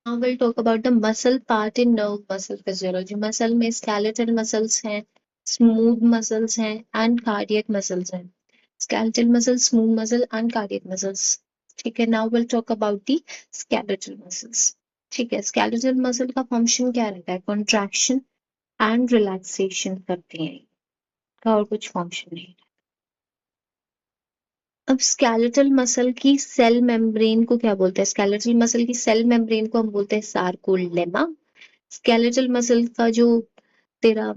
Now we'll talk about the muscle part in nerve muscle physiology. Muscle में skeletal muscles हैं, smooth muscles हैं, and cardiac muscles हैं. Skeletal muscle, smooth muscle, and cardiac muscles. ठीक है. Now we'll talk about the skeletal muscles. ठीक है. Skeletal muscle का function क्या रहता है? Contraction and relaxation करते हैं. का और कुछ function नहीं. अब स्केलेटल मसल की सेल मेम्ब्रेन को क्या बोलते हैं? स्केलेटल मसल की सेल मेम्ब्रेन को हम बोलते हैं सार्कोलेमा. स्केलेटल मसल का जो तेरा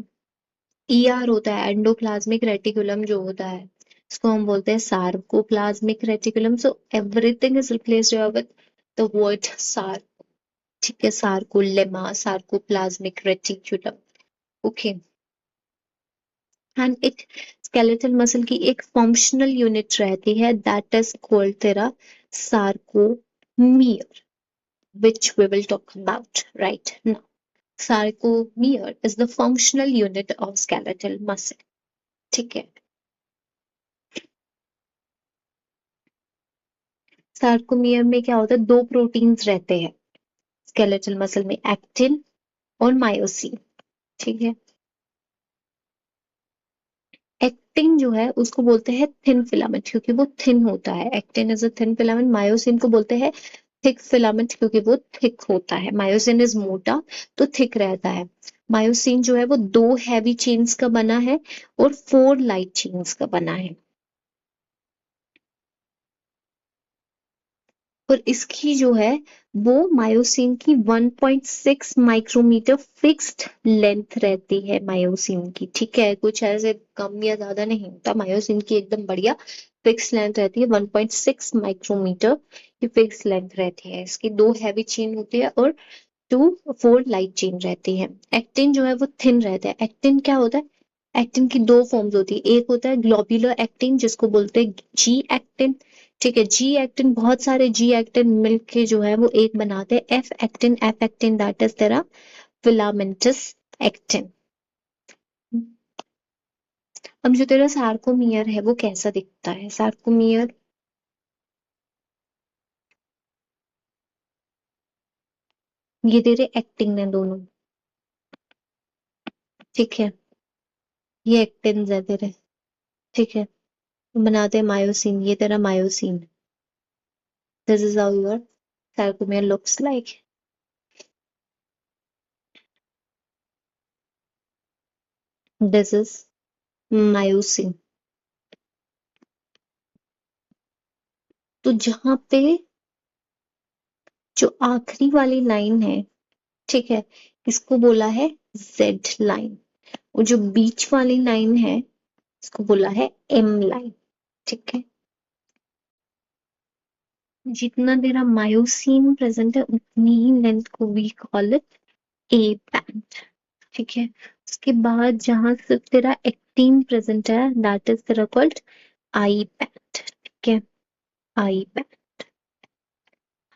ईआर होता है, एंडोप्लाज्मिक रेटिकुलम जो होता है, इसको हम बोलते हैं sarcoplasmic reticulum. So everything is replaced with the word सार. ठीक है. Sarcolemma, sarcoplasmic reticulum. Okay. And it skeletal muscle की एक फंक्शनल यूनिट रहती है, दैट इज कॉल्ड तेरा sarcomere, which we will talk about right now. Sarcomere is the functional unit of skeletal muscle. ठीक है. सार्कोमियर में क्या होता है? दो प्रोटीन्स रहते हैं स्केलेटल मसल में, एक्टिन और मायोसिन. ठीक है. एक्टिन जो है उसको बोलते हैं थिन फिलामेंट, क्योंकि वो थिन होता है. Actin is a thin filament. Myosin को बोलते हैं थिक फिलामेंट, क्योंकि वो थिक होता है. मायोसिन इज मोटा तो थिक रहता है. मायोसिन जो है वो 2 हैवी चेन्स का बना है और 4 लाइट चेन्स का बना है. और इसकी जो है वो मायोसिन की 1.6 माइक्रोमीटर फिक्स्ड लेंथ रहती है मायोसिन की. ठीक है. कुछ ऐसे कम या ज्यादा नहीं होता. मायोसिन की एकदम बढ़िया फिक्स लेंथ रहती है. 1.6 माइक्रोमीटर की फिक्स लेंथ रहती है. इसकी 2 हैवी चेन होती है और 4 लाइट चेन रहती है. एक्टिन जो है वो थिन रहता है. एक्टिन क्या होता है? एक्टिन की 2 फॉर्म्स होती है. एक होता है ग्लोब्यूलर एक्टिन, जिसको बोलते हैं जी एक्टिन. ठीक है. जी एक्टिन, बहुत सारे जी एक्टिन मिलके जो है वो एक बनाते हैं F actin. F actin that is तेरा फिलामेंटस एक्टिन. अब जो तेरा सार्कोमियर है वो कैसा दिखता है? सार्कोमियर ये तेरे एक्टिन है दोनों. ठीक है. ये एक्टिन है तेरे. ठीक है. बनाते हैं मायोसिन. ये तेरा myosin. This is how your sarcomere looks like. This is myosin. तो जहां पे जो आखिरी वाली लाइन है, ठीक है, इसको बोला है जेड लाइन. और जो बीच वाली लाइन है इसको बोला है एम लाइन. ठीक है. जितना तेरा मायोसिन प्रेजेंट है उतनी ही लेंथ को we call it A band. ठीक है. उसके बाद जहां सिर्फ तेरा एक्टिन प्रेजेंट है दैट इज तेरा कॉल्ड आई बैंड. ठीक है. I band.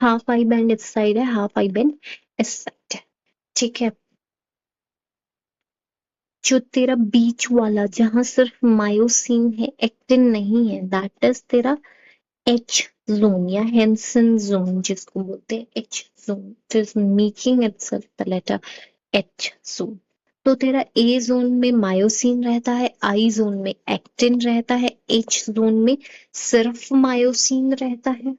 Half I band इस साइड है, हाफ आई बैंड इस साइड है. ठीक है. जो तेरा बीच वाला जहां सिर्फ मायोसिन है, एक्टिन नहीं है, दैट इज तेरा एच जोन या हेंसन जोन, जिसको बोलते हैं H zone. It is making itself the letter H zone. तो तेरा ए जोन में मायोसिन रहता है, आई जोन में एक्टिन रहता है, एच जोन में सिर्फ मायोसिन रहता है.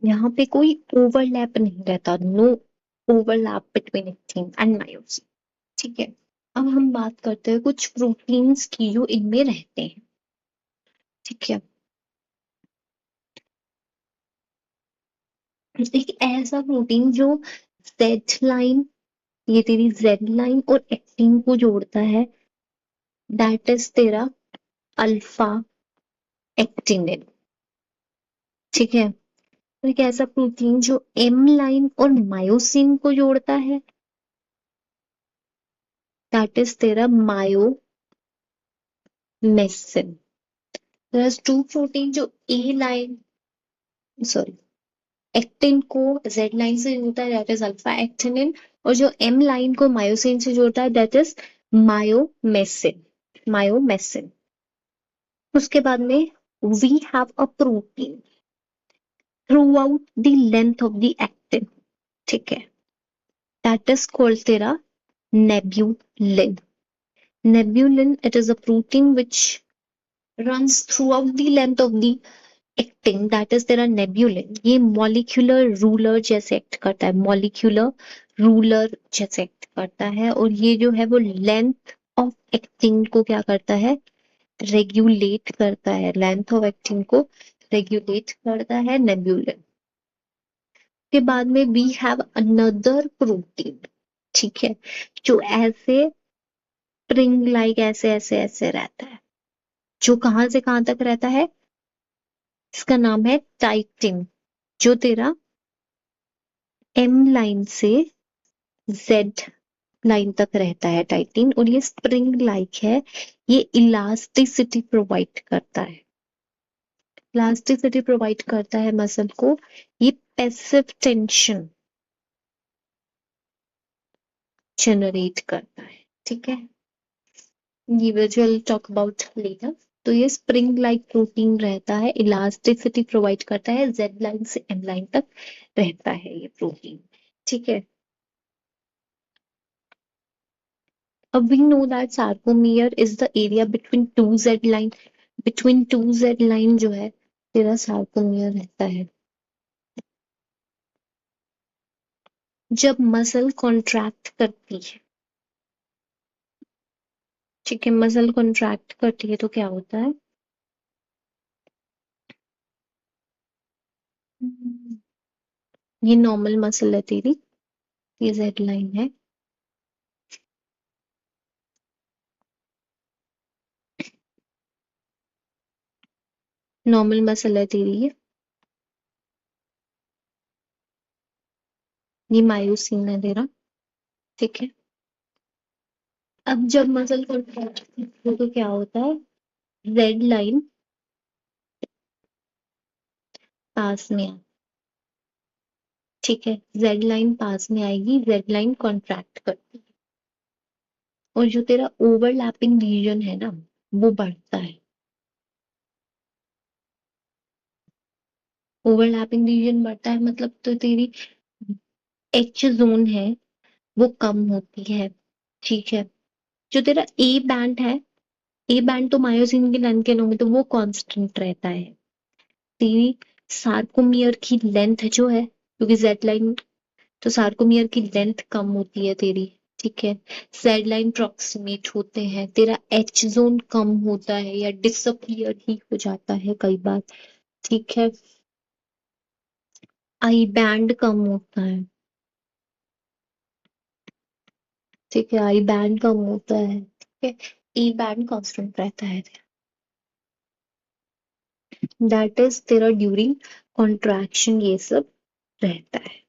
यहाँ पे कोई ओवरलैप नहीं रहता. No overlap between actin and myosin. ठीक है. अब हम बात करते हैं कुछ प्रोटीन्स की जो इनमें रहते हैं. ठीक है. एक ऐसा प्रोटीन जो जेड लाइन, ये तेरी जेड लाइन और एक्टिन को जोड़ता है, दैट इज तेरा अल्फा एक्टिनिन. ठीक है. और एक ऐसा प्रोटीन जो एम लाइन और मायोसिन को जोड़ता है, दैट इज तेरा मायोमेसिन. टू प्रोटीन जो ए लाइन, सॉरी, एक्टिन को जेड लाइन से जोड़ता है दैट इज अल्फा एक्टिनिन, और जो एम लाइन को मायोसिन से जोड़ता है दैट इज मायोमेसिन. मायोमेसिन. उसके बाद में we have a protein throughout the length of the actin. ठीक है, दैट इज कॉल्ड तेरा nebulin. Nebulin, it is a protein which runs throughout the length of the actin, that is तेरा nebulin. ये molecular ruler जैसे act करता है, molecular ruler जैसे act करता है, और ये जो है वो लेंथ ऑफ एक्टिंग को क्या करता है, रेगुलेट करता है, लेंथ ऑफ एक्टिंग को रेगुलेट करता है नेब्यूलिन। के बाद में वी हैव अनदर प्रोटीन, ठीक है, जो ऐसे स्प्रिंग लाइक ऐसे ऐसे ऐसे रहता है, जो कहां से कहां तक रहता है, इसका नाम है टाइटिन, जो तेरा एम लाइन से जेड लाइन तक रहता है टाइटिन, और ये स्प्रिंग लाइक है, ये इलास्टिसिटी प्रोवाइड करता है, इलास्टिसिटी प्रोवाइड करता है मसल को, ये पैसिव टेंशन जनरेट करता है, ठीक है, ये विल टॉक अबाउट लेटर। तो ये स्प्रिंग लाइक प्रोटीन रहता है, इलास्टिसिटी प्रोवाइड करता है, जेड लाइन से एम लाइन तक रहता है ये प्रोटीन, ठीक है। अब we know that sarcomere is the area between two Z line, between two Z line जो है तेरा sarcomere रहता है। जब मसल कॉन्ट्रैक्ट करती है, ठीक है, मसल कॉन्ट्रैक्ट करती है तो क्या होता है, ये नॉर्मल मसल है तेरी, ये जेड लाइन है, नॉर्मल मसल है तेरी ये मायोसिन है तेरा, ठीक है। अब जब मसल कॉन्ट्रैक्ट करती है तो क्या होता है, जेड लाइन पास में आ, ठीक है, जेड लाइन पास में आएगी, जेड लाइन कॉन्ट्रैक्ट करती है, और जो तेरा ओवरलैपिंग रीजन है ना वो बढ़ता है, ओवरलैपिंग रीजन बढ़ता है मतलब तो तेरी एच जोन है वो कम होती है, ठीक है। जो तेरा ए बैंड है, ए बैंड तो मायोसिन के लेंथ के होंगे तो वो कांस्टेंट रहता है, तेरी सार्कोमियर की लेंथ जो है, क्योंकि जेड लाइन, तो सार्कोमियर की लेंथ कम होती है तेरी, ठीक है, जेड लाइन प्रॉक्सिमेट होते हैं, तेरा एच जोन कम होता है या डिसअपियर ही हो जाता है कई बार, ठीक है, आई बैंड कम होता है, ठीक है, आई बैंड कम होता है, ठीक है, ई बैंड कांस्टेंट रहता है, दैट इज तेरा ड्यूरिंग कॉन्ट्रैक्शन ये सब रहता है।